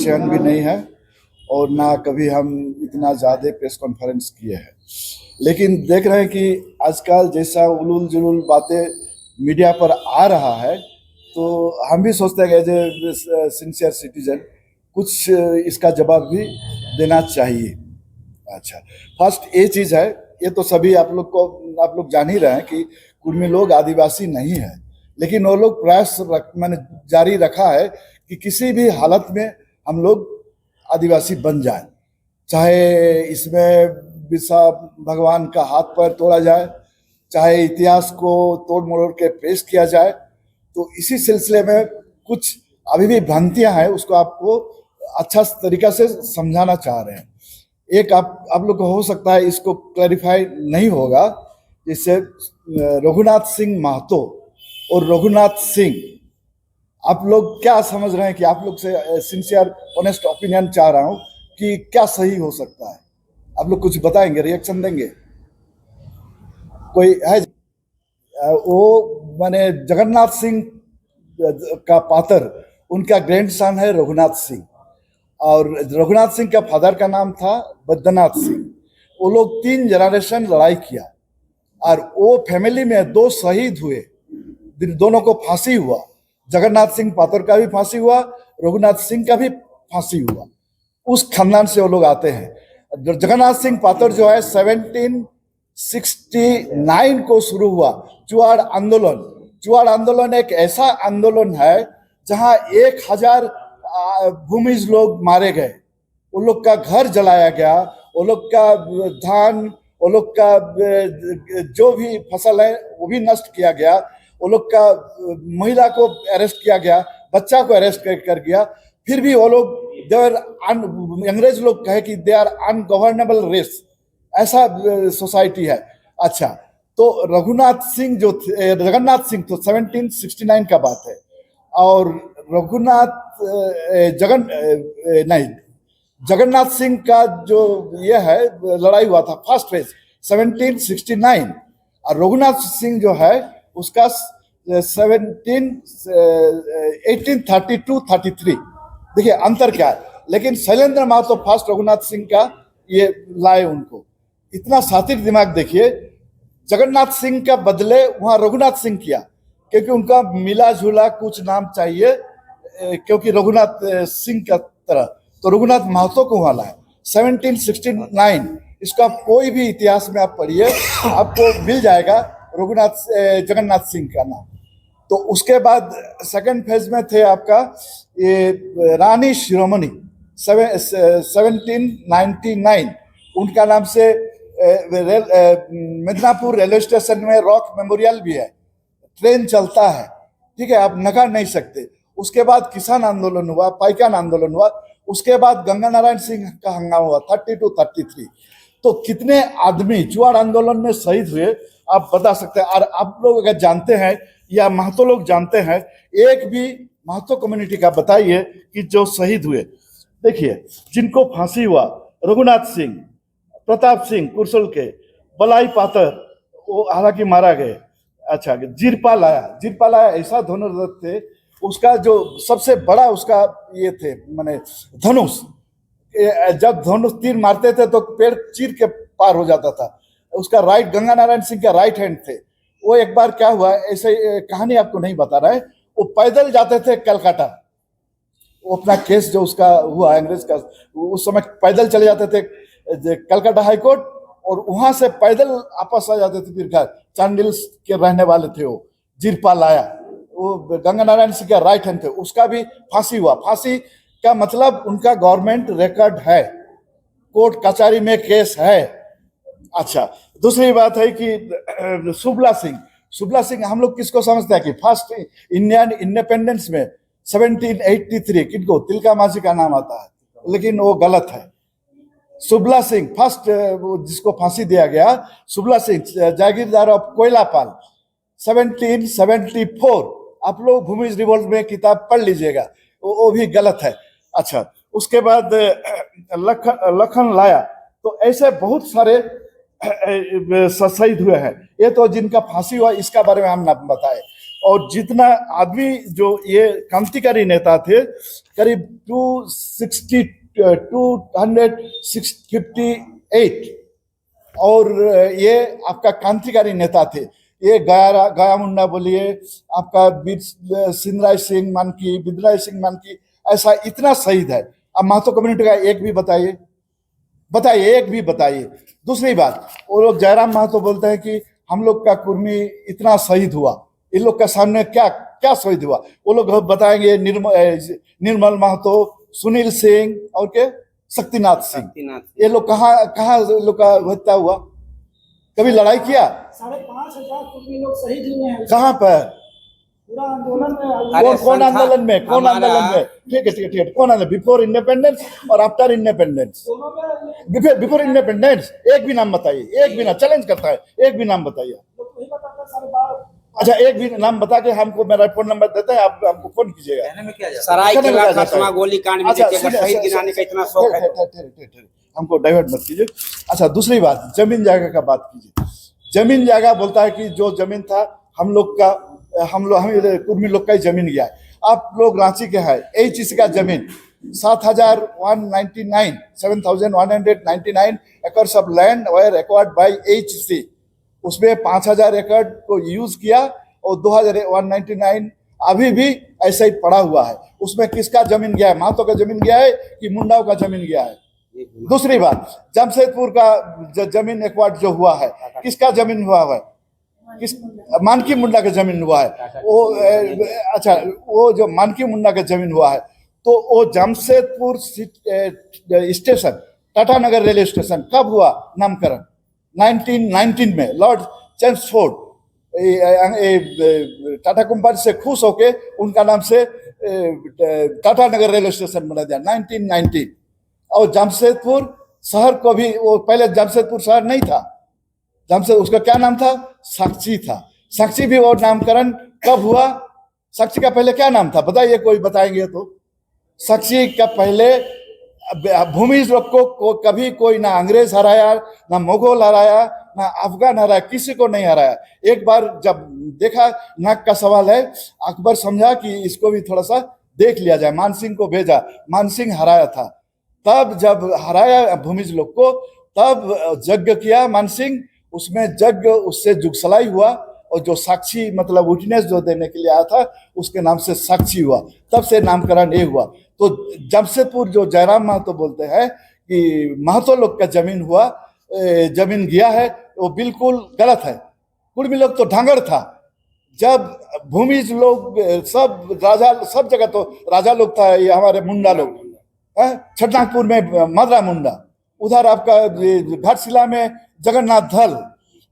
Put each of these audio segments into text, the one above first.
चयन भी नहीं है और ना कभी हम इतना ज़्यादा प्रेस कॉन्फ्रेंस किए हैं। लेकिन देख रहे हैं कि आजकल जैसा उलूल जुलूल बातें मीडिया पर आ रहा है, तो हम भी सोचते हैं कि एज ए सिंसियर सिटीजन कुछ इसका जवाब भी देना चाहिए। अच्छा, फर्स्ट ये चीज़ है, ये तो सभी आप लोग जान ही रहे हैं कि कुर्मी लोग आदिवासी नहीं है, लेकिन वो लोग प्रयास मैंने जारी रखा है कि किसी भी हालत में हम लोग आदिवासी बन जाए, चाहे इसमें बिरसा भगवान का हाथ पैर तोड़ा जाए, चाहे इतिहास को तोड़ मरोड़ के पेश किया जाए। तो इसी सिलसिले में कुछ अभी भी भ्रांतियां हैं, उसको आपको अच्छा तरीका से समझाना चाह रहे हैं। एक आप लोग को हो सकता है इसको क्लैरिफाई नहीं होगा, जैसे रघुनाथ सिंह महतो और रघुनाथ सिंह, आप लोग क्या समझ रहे हैं कि आप लोग से सिंसियर ऑनेस्ट ओपिनियन चाह रहा हूं कि क्या सही हो सकता है? आप लोग कुछ बताएंगे, रिएक्शन देंगे? कोई है? वो माने जगन्नाथ सिंह का पातर, उनका ग्रैंडसन है रघुनाथ सिंह, और रघुनाथ सिंह का फादर का नाम था बैद्यनाथ सिंह। वो लोग 3 जनरेशन लड़ाई किया और वो फैमिली में 2 शहीद हुए, दोनों को फांसी हुआ। जगन्नाथ सिंह पातर का भी फांसी हुआ, रघुनाथ सिंह का भी फांसी हुआ। उस खानदान से वो लोग आते हैं। जगन्नाथ सिंह पातर जो है 1769 को शुरू हुआ चुआड़ आंदोलन। चुआड़ आंदोलन एक ऐसा आंदोलन है जहां 1000 भूमिज लोग मारे गए, वो लोग का घर जलाया गया, वो लोग का धान, वो लोग का जो भी फसल है वो भी नष्ट किया गया, वो लोग का महिला को अरेस्ट किया गया, बच्चा को अरेस्ट कर गया। फिर भी वो लोग अंग्रेज लोग कहे कि दे आर अनगवर्नेबल रेस, ऐसा सोसाइटी है। अच्छा, तो रघुनाथ सिंह जो जगन्नाथ सिंह तो 1769 का बात है, और जगन्नाथ सिंह का जो ये है लड़ाई हुआ था फर्स्ट फेज 1769, और रघुनाथ सिंह जो है उसका 1832-33। देखिए अंतर क्या है। लेकिन शैलेंद्र महतो फर्स्ट रघुनाथ सिंह का ये लाए उनको। इतना सात्विक दिमाग देखिए, जगन्नाथ सिंह का बदले वहां रघुनाथ सिंह किया, क्योंकि उनका मिला जुला कुछ नाम चाहिए, क्योंकि रघुनाथ सिंह का तरह, तो रघुनाथ महतो को वहां लाए 1769। इसका कोई भी इतिहास में आप पढ़िए, आपको मिल जाएगा जगन्नाथ सिंह का नाम। तो उसके बाद सेकंड फेज में थे आपका ये रानी शिरोमणि 1799, उनका नाम से मिदनापुर रेलवे स्टेशन में रॉक मेमोरियल भी है, ट्रेन चलता है, ठीक है, आप नकार नहीं सकते। उसके बाद किसान आंदोलन हुआ, पाइकान आंदोलन हुआ, उसके बाद गंगा नारायण सिंह का हंगामा हुआ 32-33। तो कितने आदमी चुआड़ आंदोलन में शहीद हुए आप बता सकते हैं? और आप लोग अगर जानते हैं या महतो लोग जानते हैं, एक भी महतो कम्युनिटी का बताइए कि जो शहीद हुए। देखिए, जिनको फांसी हुआ, रघुनाथ सिंह, प्रताप सिंह कुरसुल के, बलाई पातर, वो हालांकि मारा गए। अच्छा, जीरपाल आया ऐसा धनुर्धर थे, उसका जो सबसे बड़ा उसका ये थे माने धनुष, जब धनुष तीर मारते थे तो पेड़ चीर के पार हो जाता था। उसका राइट, गंगा नारायण सिंह का राइट हैंड थे वो। एक बार क्या हुआ, ऐसे कहानी आपको नहीं बता रहा है, वो पैदल जाते थे कलकत्ता, वो अपना केस जो उसका हुआ अंग्रेज का, उस समय पैदल चले जाते थे कलकत्ता हाईकोर्ट, और वहां से पैदल वापस आ जाते थे फिर घर। चांडिल के रहने वाले थे वो, जीरपाल आया, वो गंगा नारायण सिंह का राइट हैंड थे, उसका भी फांसी हुआ। फांसी का मतलब उनका गवर्नमेंट रिकॉर्ड है, कोर्ट कचहरी में केस है। अच्छा, दूसरी बात है कि सुबला सिंह हम लोग किसको समझते हैं कि फर्स्ट इंडियन इंडिपेंडेंस में 1783 किनको तिलका मांझी का नाम आता है, लेकिन वो गलत है। सुबला सिंह फर्स्ट जिसको फांसी दिया गया, सुबला सिंह जागीरदार ऑफ कोयलापाल 1774। आप लोग भूमिज रिवोल्ट में किताब पढ़ लीजिएगा, वो भी गलत है। अच्छा, उसके बाद लखन लाया, तो ऐसे बहुत सारे शहीद हुए हैं। ये तो जिनका फांसी हुआ इसका बारे में हम ना बताए। और जितना आदमी जो ये क्रांतिकारी नेता थे, करीब 258, और ये आपका क्रांतिकारी नेता थे। ये गया मुंडा बोलिए, आपका सिंधराज सिंह मानकी, बिदराज सिंह मानकी, ऐसा इतना शहीद है। अब महतो कम्युनिटी का एक भी बताइए, एक भी बताइए। दूसरी बात, वो लोग जयराम महतो बोलते हैं कि हम लोग का कुर्मी इतना शहीद हुआ, इन लोग का सामने क्या क्या शहीद हुआ। वो लोग बताएंगे निर्मल महतो, सुनील सिंह और के शक्तिनाथ सिंह। ये लोग कहाँ लोग का हत्या हुआ? कभी लड़ाई किया? 5,500 कुर्मी लोग शहीद हुए हैं। कहाँ पर? पूरा आंदोलन में। कौन आंदोलन में? कौन आंदोलन में? ठीक है, कौन आंदोलन? बिफोर इंडिपेंडेंस और आफ्टर इंडिपेंडेंस? बिफोर इंडिपेंडेंस एक भी नाम बताइए, एक भी नाम, चैलेंज करता है, एक भी नाम बताइए। अच्छा, एक भी नाम बता के हमको मेरा फोन नंबर देते हैं, आप हमको फोन कीजिएगा। सरायकेला खसमा गोलीकांड में देखिएगा, शहीद गिनाने का इतना शौक है। हमको डाइवर्ट मत कीजिए। अच्छा, दूसरी बात, जमीन जायगा का बात कीजिए। जमीन जायगा बोलता है कि जो जमीन था हम लोग कुर्मी लोग का ही जमीन गया है। आप लोग रांची के हैं, एचईसी का जमीन 7,199 acres of land were acquired by HEC. उसमें 5,000 एकड़ को यूज किया और 2,199 अभी भी ऐसा ही पड़ा हुआ है। उसमें किसका जमीन गया है? महतो का जमीन गया है कि मुंडाओं का जमीन गया है? दूसरी बात, जमशेदपुर का जमीन एक्वायर्ड जो हुआ है, किसका जमीन हुआ है? किस मानकी मुंडा का जमीन हुआ है वो? अच्छा, वो जो मानकी मुंडा का जमीन हुआ है, तो वो Jamshedpur station, Tatanagar railway station कब हुआ नामकरण? 1919 में लॉर्ड चेम्सफोर्ड टाटा कंपनी से खुश होके उनका नाम से टाटानगर रेलवे स्टेशन बना दिया 1919। और जमशेदपुर शहर को भी, वो पहले जमशेदपुर शहर नहीं था, जमशेद उसका क्या नाम था? साक्षी था। साक्षी भी वो नामकरण कब हुआ? साक्षी का पहले क्या नाम था बताइए, कोई बताएंगे तो? साक्षी का पहले भूमि लोग को कभी कोई ना अंग्रेज हराया, ना मुगल हराया, ना अफगान हराया, किसी को नहीं हराया। एक बार जब देखा नाक का सवाल है, अकबर समझा कि इसको भी थोड़ा सा देख लिया जाए, मानसिंह को भेजा, मानसिंह हराया था। तब जब हराया भूमिज लोग को, तब यज्ञ किया मानसिंह, उसमें यज्ञ उससे जुगसलाई हुआ, और जो साक्षी मतलब विटनेस जो देने के लिए आया था, उसके नाम से साक्षी हुआ। तब से नामकरण ये हुआ। तो जमशेदपुर जो जयराम महतो बोलते हैं कि महतो लोग का जमीन हुआ, जमीन गया है, वो बिल्कुल गलत है। कुर्मी लोग तो ढांगड़ था। जब भूमिज लोग सब राजा, सब जगह तो राजा लोग था, ये हमारे मुंडा लोग, छटनागपुर में मदरा मुंडा, उधर आपका घाटशिला में जगन्नाथ धल,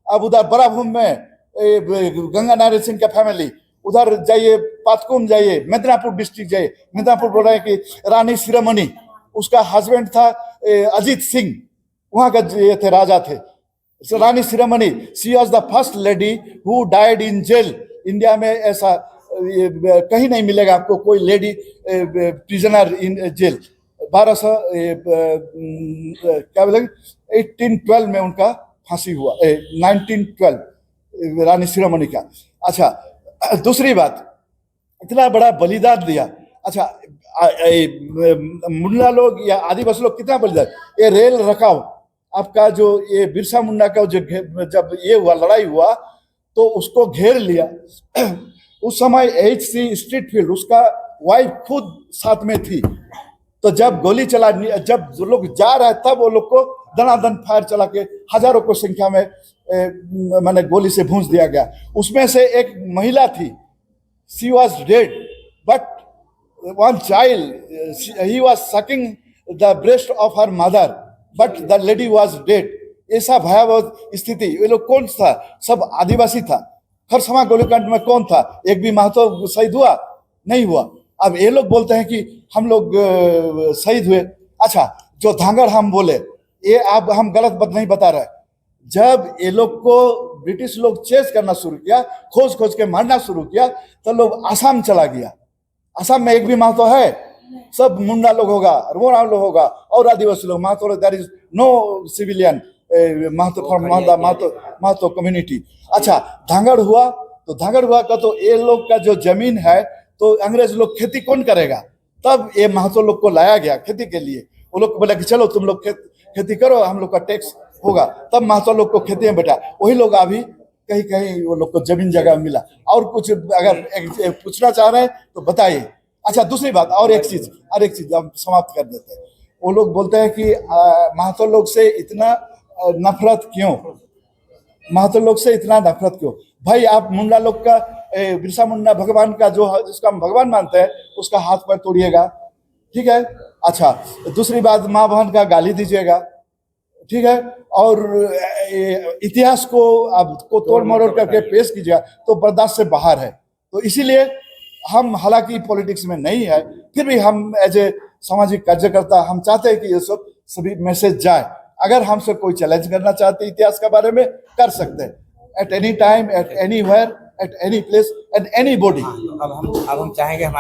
अब उधर बराभूम में गंगा नारायण सिंह का फैमिली, उधर जाइए पातकुम जाइए, मिदनापुर डिस्ट्रिक्ट जाइए, मिदनापुर बोल रहे हैं कि रानी शिरोमणि, उसका हस्बैंड था अजीत सिंह, वहां का ये थे, राजा थे। Rani Shiromani, she was the first lady who died in jail. India में ऐसा कहीं नहीं मिलेगा आपको कोई लेडी प्रिजनर इन जेल। 1200 क्या बोलेंगे 1812 में उनका फांसी हुआ, 1912 रानी शिरोमणि का। अच्छा, दूसरी बात, इतना बड़ा बलिदान दिया। अच्छा, मुंडा लोग या आदिवासी लोग कितना बलिदान, ये रेल रखाव आपका जो ये बिरसा मुंडा का जो जब ये हुआ, लड़ाई हुआ, तो उसको घेर लिया। उस समय एचसी स्ट्रीट फील्ड, उसका वाइफ खुद साथ में थी। तो जब गोली चला, जब लोग जा रहे तब वो लोग को दनादन फायर चला के हजारों को संख्या में मैंने गोली से भूंज दिया गया। उसमें से एक महिला थी, she was dead, but one child he was sucking the breast of her mother, but the lady was dead. ऐसा भयावह स्थिति। ये लोग कौन था? सब आदिवासी था। खरसमा गोलीकांड में कौन था? एक भी महतो शहीद हुआ? नहीं हुआ। अब ये लोग बोलते हैं कि हम लोग शहीद हुए। अच्छा, जो धांगड़ हम बोले, ये अब हम गलत बात नहीं बता रहे। जब ये लोग को ब्रिटिश लोग चेस करना शुरू किया, खोज खोज के मारना शुरू किया, तो लोग आसाम चला गया। आसाम में एक भी महतो है? सब मुंडा लोग होगा, रोड़ा लोग होगा और आदिवासी लोग। Mahato, there is no civilian Mahato community. अच्छा, धांगड़ हुआ, तो धागड़वा का तो ये लोग का जो जमीन है तो अंग्रेज लोग खेती कौन करेगा, तब ये महतो लोग को लाया गया खेती के लिए। वो लोग बोला कि चलो तुम लोग खेती करो, हम लोग का टैक्स होगा, तब महतो लोग को खेती में बैठा। वही लोग अभी कहीं कहीं वो लोग को जमीन जगह मिला। और कुछ अगर पूछना चाह रहे हैं तो बताइए। अच्छा, दूसरी बात और एक चीज हम समाप्त कर देते हैं। वो लोग बोलते हैं कि महतो लोग से इतना नफरत क्यों, महतो लोग से इतना नफरत क्यों? भाई आप मुंडा लोग का बिरसा मुंडा भगवान का जो जिसका हम भगवान मानते हैं उसका हाथ पैर तोड़िएगा, ठीक है। अच्छा, दूसरी बात, माँ बहन का गाली दीजिएगा, ठीक है। और इतिहास को आपको तोड़ मरोड़ करके पेश कीजिएगा तो बर्दाश्त से बाहर है। तो इसीलिए हम, हालांकि पॉलिटिक्स में नहीं है, फिर भी हम एज ए सामाजिक कार्यकर्ता हम चाहते हैं कि ये सब सभी मैसेज जाए। अगर हमसे कोई चैलेंज करना चाहते इतिहास के बारे में, कर सकते हैं, at any time, at anywhere, at any place, at anybody. अब हम चाहेंगे हमारे